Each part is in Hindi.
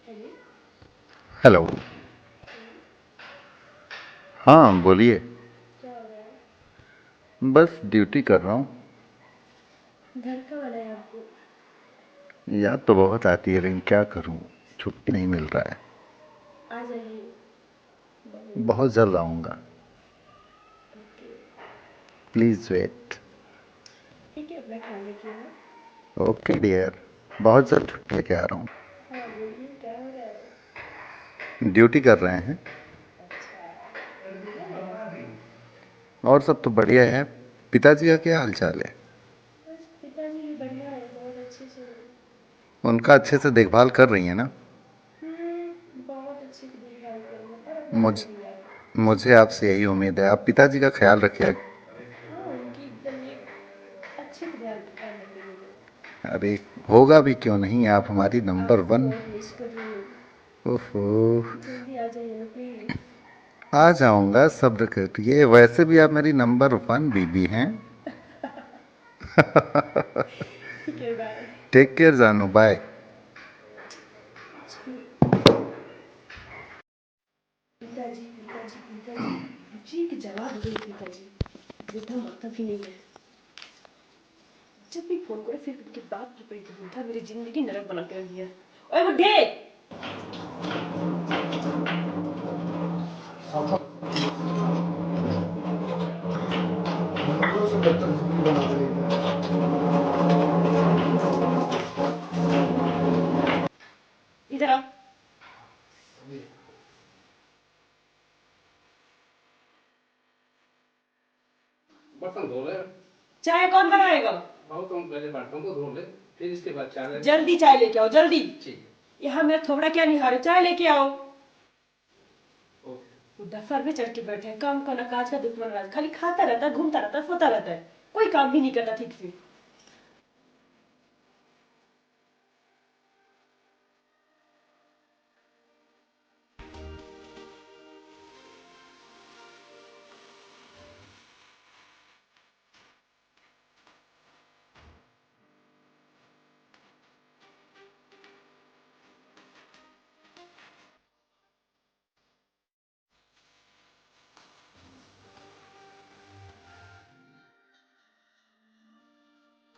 हेलो। हाँ बोलिए। क्या हो रहा है? बस ड्यूटी कर रहा हूँ। घर कब आना है आपको? याद तो बहुत आती है लेकिन क्या करूँ, छुट्टी नहीं मिल रहा है। आ जाइए। बहुत जल्द आऊँगा। ओके। Please wait. ठीक है, अपना ख्याल रखिए ना। Okay dear. बहुत जल्द छुट्टी लेके आ रहा हूँ। हाँ बोलिए, क्या हो रहा है? ड्यूटी कर रहे हैं। अच्छा, बढ़िया है। और सब तो बढ़िया है। पिताजी का क्या हाल चाल है? बस पिताजी भी बढ़िया है, बहुत अच्छे से हैं। उनका अच्छे से देखभाल कर रही है ना? बहुत अच्छे से देखभाल कर रहे हैं, पर अपना मुझ ख्याल रखिए आप। मुझे आपसे यही उम्मीद है, आप पिताजी का ख्याल रखिए। हाँ, उनकी एकदम एक अच्छे से ध्यान ख्याल रखेंगे वो। अरे होगा भी क्यों नहीं, आप हमारी नंबर आपको वन। बहुत मिस कर रही हूँ। ओहो। जल्दी आ जाइए ना प्लीज़। आ जाऊंगा, सब्र करिए, वैसे भी आप मेरी नंबर वन बीबी हैं। ठीक है, बाय। टेक केयर जानू, बाय। पिताजी पिताजी पिताजी जी की जवाब दे पिताजी। वृद्धा माता भी नहीं है। जब भी फोन करे फिर उनकी बात पर पेट वृद्धा मेरी जिंदगी नरक बना के रख दिया। ओए बुड्ढे! इधर आओ। बर्तन धो ले। चाय कौन बनाएगा? बहुत, तुम पहले बर्तन को धो ले, फिर इसके बाद चाय। जल्दी चाय लेके आओ, जल्दी। ठीक है। यहाँ मेरा थोबड़ा क्या निहारे, चाय लेके आओ। बुड्ढा सर पे चढ़ के बैठे है, काम का ना काज का दुश्मन राज, खाली खाता रहता है, घूमता रहता है, सोता रहता है, कोई काम भी नहीं करता ठीक से।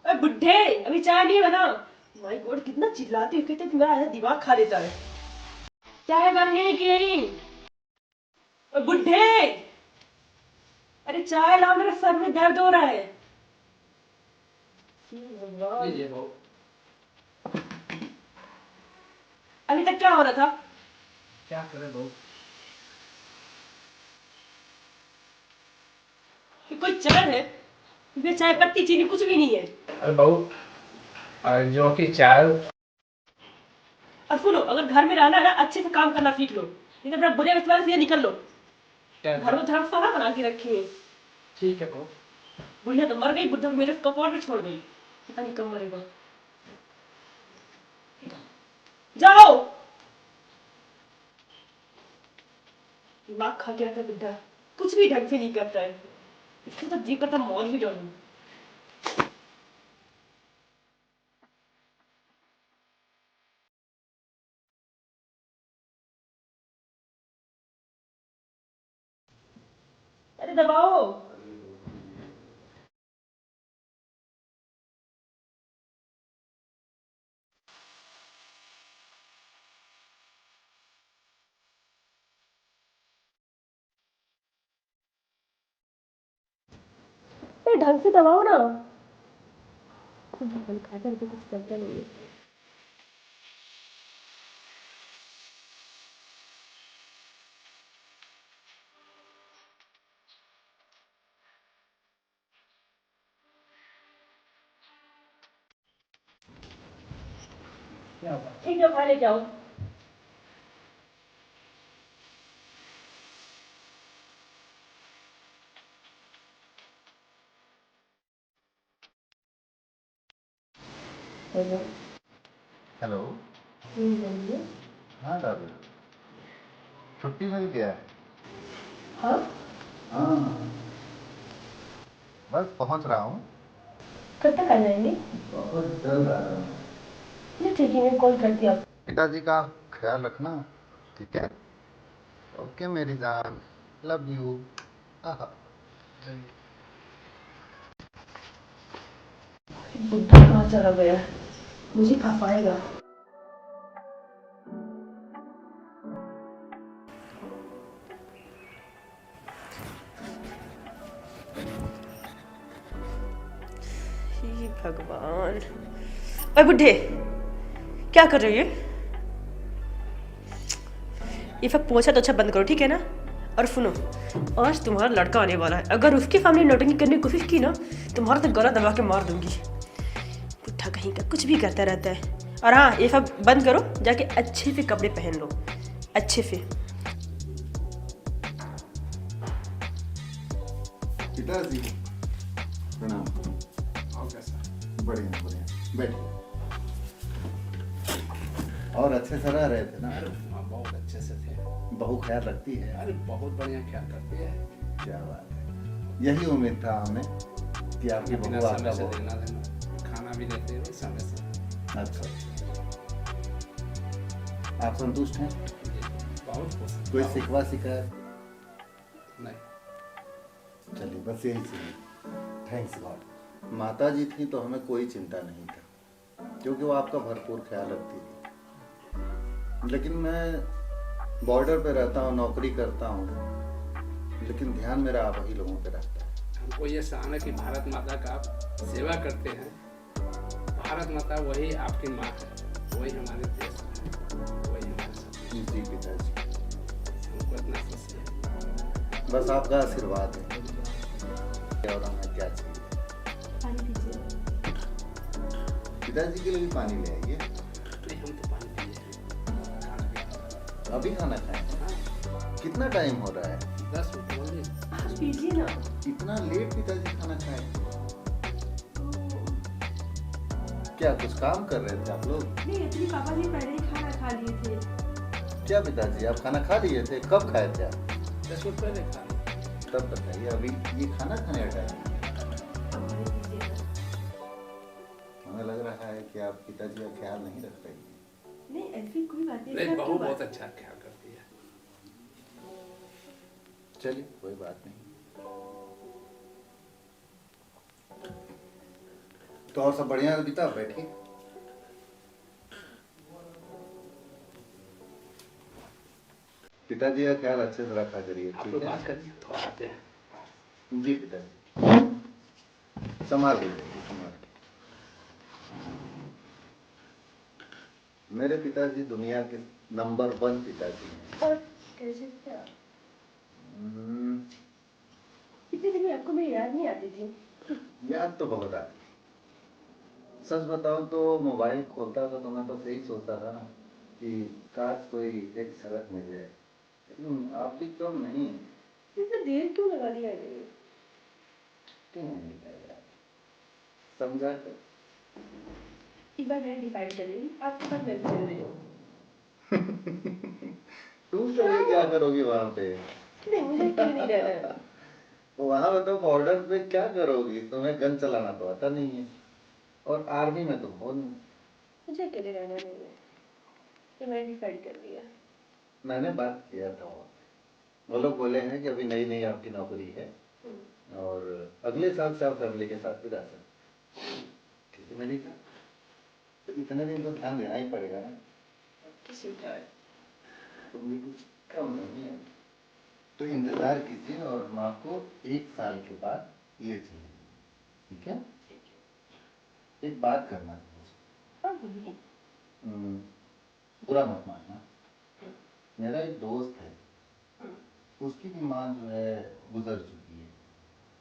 अरे बुड्ढे, अभी चाय नहीं बना। माय गॉड, कितना चिल्लाती है, कहते हैं मेरा आधा दिमाग खा लेता है। चाय बन गई कि नहीं? अरे बुड्ढे, अरे चाय लाओ, मेरे सर में दर्द हो रहा है। लीजिए बहू। अभी तक क्या हो रहा था? क्या करे बहू? ये कोई चाय है? इसमें चाय पत्ती चीनी कुछ भी नहीं है। अरे बहू, जो कि चाय। और सुनो, अगर घर में रहना है ना, अच्छे से काम करना सीख लो, नहीं तो अपना बुरे विश्वास से निकल लो। घर में धर्मशाला बना के रखी है। ठीक है बहू। बुढ़िया तो मर गई, बुढ़ा मेरे कपाट में छोड़ गई, पता नहीं कब मरेगा। जाओ। दिमाग खा गया था बुढ़ा, कुछ भी ढंग से नहीं करता है। इसको तो जी करता मौत भी डालूं। अरे दबाओ। अरे ढंग से दबाओ ना। खाता तो कुछ चलता नहीं है। ठीक है, खा ले जाओ। हेलो। हेलो। बोलिए। हाँ दादा, छुट्टी मिल गया है। हाँ। हाँ, बस पहुंच रहा हूँ। कब तक आ जाएंगे? बहुत जल्द आ रहा हूँ। चलिए ठीक है, मैं कॉल करती हूँ आपको। पिताजी का ख्याल रखना, ठीक है? ओके मेरी जान, लव यू। आहा। बुढ़ा कहाँ चला गया, मुझे खा पाएगा। हे भगवान, ओए बुढ़े, क्या कर रही है? ये सब पोछा तो अच्छा बंद करो, ठीक है ना? और सुनो, आज तुम्हारा लड़का आने वाला है, अगर उसकी फैमिली नौटंकी करने की कोशिश की ना, तुम्हारा तो गला दबा के मार दूंगी। बुढ़ा कहीं का कुछ भी करता रहता है। और हाँ, ये सब बंद करो, जाके अच्छे से कपड़े पहन लो, अच्छे से। पिताजी प्रणाम। और कैसा? बढ़िया बढ़िया, बैठिए। और अच्छे से रह रहे थे ना? अरे बहुत अच्छे से थे। बहू ख्याल रखती है? अरे बहुत बढ़िया ख्याल करती है। क्या बात है, यही उम्मीद था हमें कि आपकी बहू समय से आपका देना देना, खाना भी देते हैं समय से। अच्छा, आप संतुष्ट हैं? बहुत खुश। कोई शिकवा शिकायत? नहीं। चलिए बस यही चाहिए। Thanks God. माता जी थी तो हमें कोई चिंता नहीं था, क्योंकि वो आपका भरपूर ख्याल रखती थी। लेकिन मैं बॉर्डर पे रहता हूँ, नौकरी करता हूँ, लेकिन ध्यान मेरा आप ही लोगों पे रहता है। हमको ये शान है कि भारत माता का आप सेवा करते हैं। भारत माता वही आपकी माँ है, वही हमारे देश है, वही हमारे साथ। जी पिताजी, हमको इतना खुशी है। बस आपका आशीर्वाद है, और हमें क्या चाहिए। पानी पीजिए। पिताजी के लिए भी पानी ले आइए। नहीं, हम तो पानी पिए हैं। खाना भी खाया। अभी खाना खाएं? हाँ, कितना टाइम हो रहा है? 10 मिनट बोलिए। आप पीजिए ना। इतना लेट पिताजी खाना खाएं? क्या कुछ काम कर रहे थे आप लोग? नहीं, एक्चुअली पापा जी पहले ही खाना खा लिए थे। क्या पिताजी, आप खाना खा लिए थे? कब खाए थे आप? 10 मिनट पहले खा लिया। तब बताइए, अभी ये खाना खाने का टाइम है। पानी पीजिए ना। हमें लग रहा है कि आप पिताजी का ख्याल नहीं रख रही हैं। नहीं, ऐसी कोई बात नहीं। नहीं, सब बहू क्यों बहुत बात? अच्छा ख्याल करती है। चलिए कोई बात नहीं। तो और सब बढ़िया है पिता? बैठिए। पिताजी का ख्याल अच्छे से रखा करिए, आप ठीक लोग है? बात करिए तो आते हैं। जी पिताजी, संभाल के जाइए, संभाल के। मेरे पिताजी दुनिया के नंबर 1 पिताजी हैं। और कैसे थे आप? हम्म, इतने दिन में आपको मेरी याद नहीं आती थी। याद तो बहुत आती। सच बताओ तो मोबाइल खोलता था तो मैं बस यही सोचता था ना कि काश कोई एक सड़क मिल जाए, लेकिन आप भी कम नहीं। इतना देर क्यों लगा दिया है? क्यों नहीं लगा यार? समझा कर। एक बार मैं डिसाइड कर रही हूँ, आपके पास मैं भी चल रही हूँ। तुम चलिए, क्या करोगी वहां पे? नहीं, मुझे क्यों नहीं रहना है। वहां पे तो बॉर्डर पे क्या करोगी? तुम्हें गन चलाना तो आता नहीं है, और आर्मी में तुम हो नहीं। मुझे अकेले रहना नहीं है, ये मैंने डिसाइड कर लिया। मैंने बात किया था वो लोग बोले हैं कि अभी नई नई आपकी नौकरी है और अगले साल से आप फैमिली के साथ भी रह सकते। ठीक है, मैंने कहा तो इतने दिन तो ध्यान देना ही पड़ेगा ना। किसी का तो भी कुछ कम नहीं है, तो इंतजार कीजिए और हम आपको 1 साल के बाद ले चलेंगे, ठीक है? एक बात करना है मुझसे। और बोलिए। हम्म, बुरा मत मानना। मेरा एक दोस्त है, उसकी भी माँ जो है गुजर चुकी है।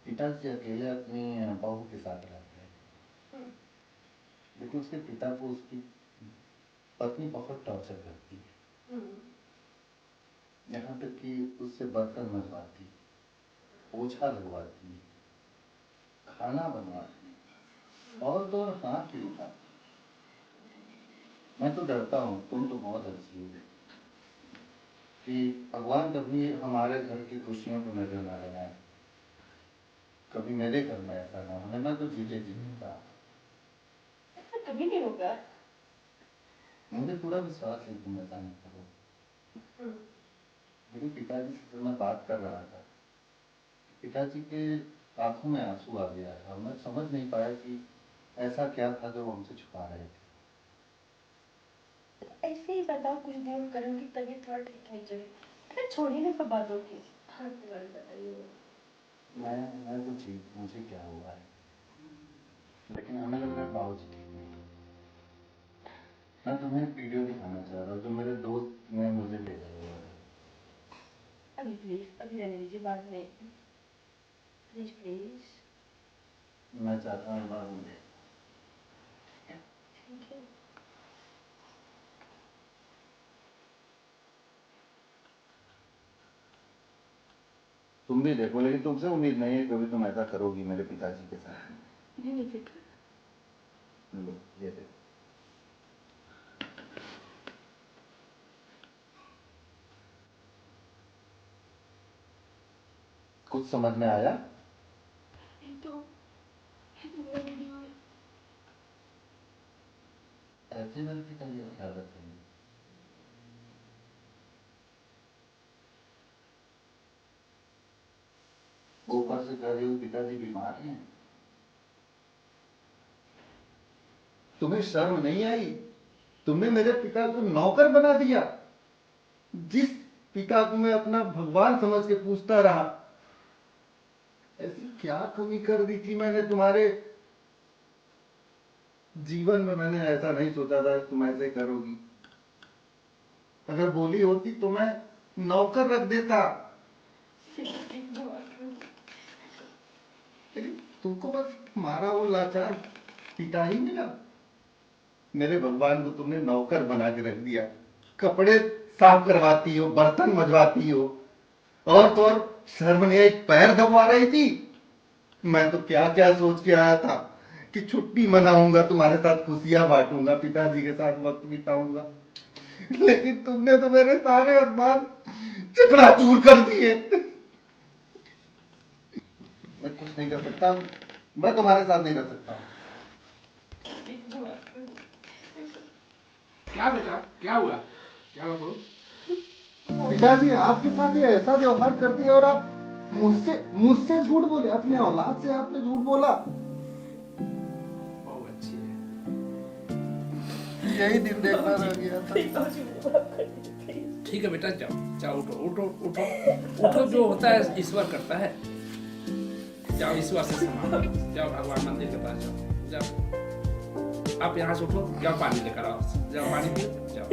पिताजी अकेले अपनी बहू के साथ रहते हैं, लेकिन उसके पिता को उसकी पत्नी बहुत टॉर्चर करती है। यहाँ तक कि उससे बर्तन मजवाती, पोछा लगवाती, खाना बनवाती, और तो और हाथ भी उठाती। मैं तो डरता हूँ, तुम तो बहुत अच्छी हो, कि भगवान कभी हमारे घर की खुशियों को नजर ना लगाए, कभी मेरे घर में ऐसा ना हो। मैं तो जीते जी का ऐसा कभी नहीं होगा। मुझे पूरा विश्वास है तुम ऐसा नहीं करो। मेरे पिताजी से मैं बात कर रहा था, पिताजी के आंखों में आंसू आ गया था। मैं समझ नहीं पाया कि ऐसा क्या था जो वो हमसे छुपा रहे थे। ऐसे ही बताओ, कुछ दिन करूँगी तबीयत थोड़ा ठीक हो जाए, फिर छोड़िए ना सब बातों की। हाँ बात बताइए। मैं तो ठीक, मुझे क्या हुआ है, लेकिन हमें लग रहा है बाबूजी ठीक नहीं। मैं तुम्हें वीडियो दिखाना चाह रहा हूँ जो मेरे दोस्त ने मुझे भेजा हुआ है। अभी प्लीज, अभी रहने दीजिए, बाद में प्लीज प्लीज। मैं चाहता हूँ बाद में देख। ठीक है। तुम भी देखो, लेकिन तुमसे उम्मीद नहीं है कभी तुम ऐसा करोगी मेरे पिताजी के साथ। नहीं फिक्र। लो, ये देखो। कुछ समझ में आया? तो ऐसे मेरे पिताजी का ख्याल रखेंगे। ऊपर से कह रही हूँ पिताजी बीमार हैं। तुम्हें शर्म नहीं आई? तुमने मेरे पिता को नौकर बना दिया। जिस पिता को मैं अपना भगवान समझ के पूछता रहा, ऐसी क्या कमी कर दी थी मैंने तुम्हारे जीवन में। मैंने ऐसा नहीं सोचा था कि तुम ऐसे करोगी। अगर बोली होती तो मैं नौकर रख देता। लेकिन तुमको बस तुम्हारा वो लाचार पिता ही मिला। मेरे भगवान को तुमने नौकर बना के रख दिया। कपड़े साफ करवाती हो, बर्तन मजवाती हो, और तो और शर्म नहीं आई पैर दबवा रही थी। मैं तो क्या क्या सोच के आया था कि छुट्टी मनाऊंगा, तुम्हारे साथ खुशियां बांटूंगा, पिताजी के साथ वक्त बिताऊंगा, लेकिन तुमने तो मेरे सारे अरमान चकनाचूर कर दिए। मैं कुछ नहीं कर सकता, मैं तुम्हारे साथ नहीं रह सकता। क्या बेटा, क्या हुआ, क्या हुआ बोलो? पिताजी आपके साथ ये ऐसा व्यवहार करती है और आप मुझसे मुझसे झूठ बोले, अपने औलाद से आपने झूठ बोला। बहुत अच्छी है। यही दिन देखना रह गया था। ठीक है बेटा, जाओ जाओ, उठो उठो उठो उठो, जो होता है ईश्वर करता है। जाओ ईश्वर से संभालो, जाओ भगवान मंदिर के पास जाओ। जाओ आप यहाँ से उठो, जाओ पानी लेकर आओ, जाओ पानी पियो, जाओ।